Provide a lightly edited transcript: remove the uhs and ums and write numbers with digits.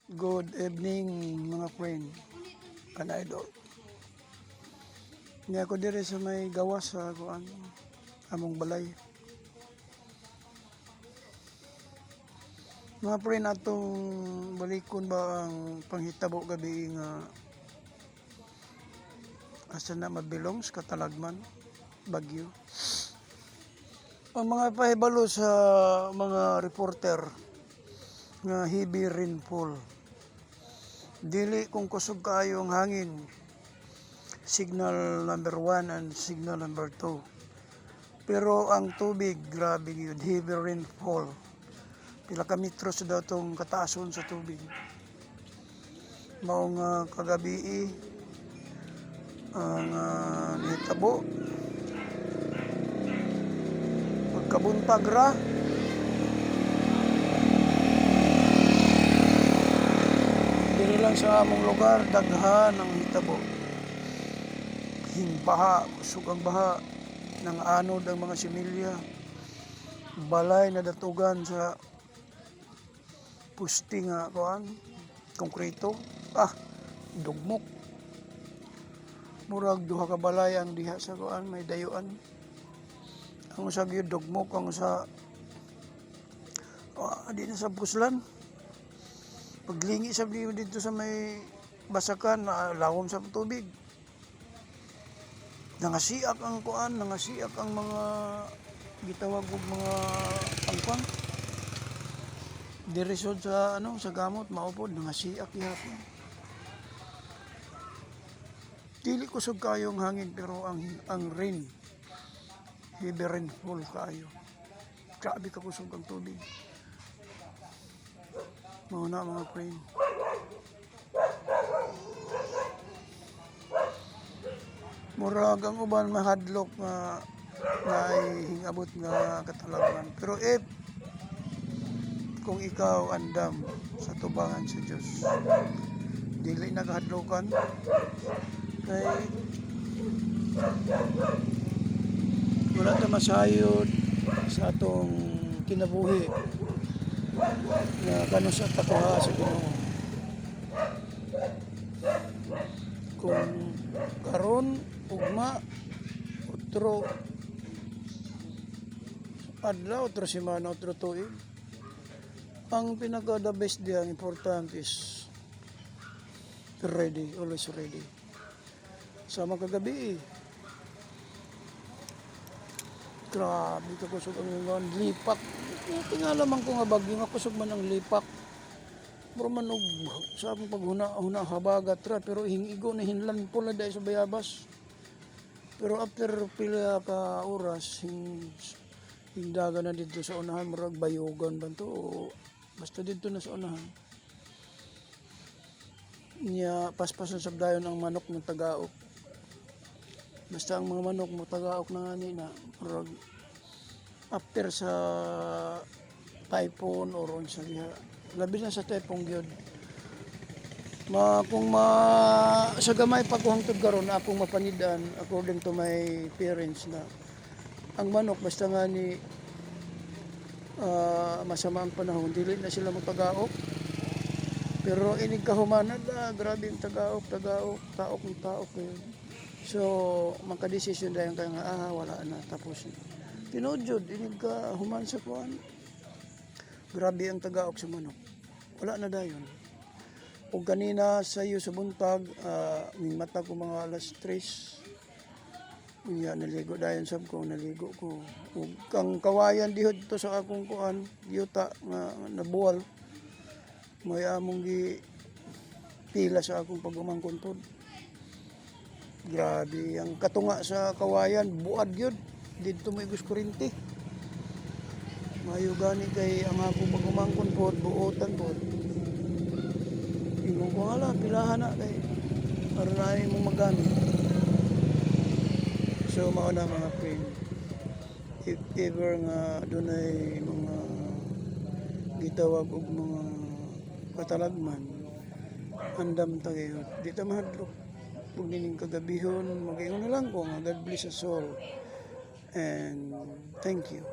Good evening mga friend and idol. Ni ako dire sa may gawas sa kuan among balay. Mga friend atong balikon ba ang panghitabo gabi nga asa na mabilong sa Katalagman, Bagyo. Ang mga pahibalo sa mga reporter nga heavy rainfall. Dili kung kusog kaayo ang hangin. Signal number 1 and signal number 2. Pero ang tubig, grabe yun, heavy rainfall. Pila ka metros daw itong kataason sa tubig. Maong kagabi ang nahitabo. Pagkabuntag ra, dili lang sa among lugar, daghan ang hitabo. Himbaha, kusog ang baha, nang anod ang mga similya. Balay na datugan sa pusti nga kuan, konkreto. Dugmok. Murag duha ka balay ang diha sa kuan, may dayuan. Ang usa gyud dugmok, ang usa di na sa puslan. Paglingi sa dito sa may basakan, lawom sa tubig. Nangasiak ang kuan, nangasiak ang mga gitawag og mga pangpang. Diresod sa sa gamot maupod nangasiak gihapon. Dili kusog kayo ang hangin pero ang rain, heavy rainfall kayo. Grabe ka kusog ang tubig. Mauna mga friend. Murag ang uban mahadlok nga hingabot nga Katalagman. Pero kung ikaw andam sa tubangan sa Diyos, dili naghadlokan kay wala ta masayod sa atong kinabuhi nga kanus at patuha sa Ginoo. Kung karon ugma otro adlaw, otro semana, otro tuig, ang pinaka the best diyan important is ready, always ready. Sama kagabi grabe ka kusog ang lipak. Tingalaman ko nga bagyo nga kusog man ang lipak. Pero man og sa akong paghuna habagat ra pero hingigo na hinlan po na dahil sa bayabas. Pero after pila ka oras hindaga na dito sa unahan murag bayogan ba to basta dito na sa unahan. Nya paspason sa dayon ang manok ng tagaok. Basta ang mga manok mo tagaok na nga na murag after sa typhoon or unsa diha. Labi na sa typhoon gyud. Kung sa gamay pa ko hangtod karon akong mapanidan according to my parents na ang manok basta nga ni masama ang panahon dili na sila magtagaok. Pero inig kahumanan grabe ang taok ng taok yun. So makadesisyon dayon kay nga wala na tapos na. Tinuod jud inig ka human sa kuan. Grabe ang tagaok sa manok. Wala na dayon. O kanina sa iyo sa buntag, may mata ko mga alas 3. Unya naligo dayon sab ko, naligo ko. Ug kang kawayan dihod to sa akong kuan, yuta nga nabuwal. May among gi pila sa akong pagumangkon pod. Grabe ang katunga sa kawayan, buad gyud. Dito may kuryente. Mayo gani kay ang akong pagumangkon pod, buotan pod. Ingon ko hala, pilahan na kay para na mo magamit. So mao na mga friend. If ever nga dunay mga gitawag og mga Katalagman, andam ta gayud. Di ta mahadlok. Kung nining kagabihon, mag-ingon na lang ko nga God bless us all. And thank you.